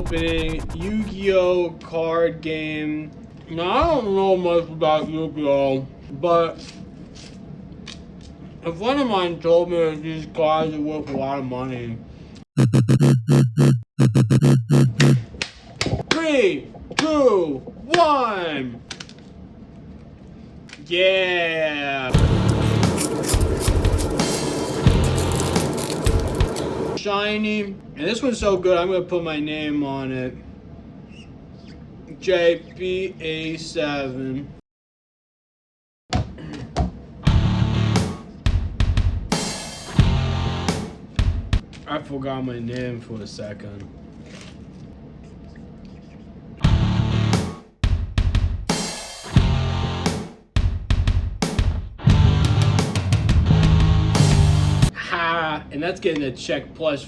opening Yu-Gi-Oh card game. Now, I don't know much about Yu-Gi-Oh, but a friend of mine told me that these cards are worth a lot of money. 3, 2, 1. Yeah. Shiny. And this one's so good, I'm gonna put my name on it. Jeffpokemonfan87. I forgot my name for a second. Ha! And that's getting a check plus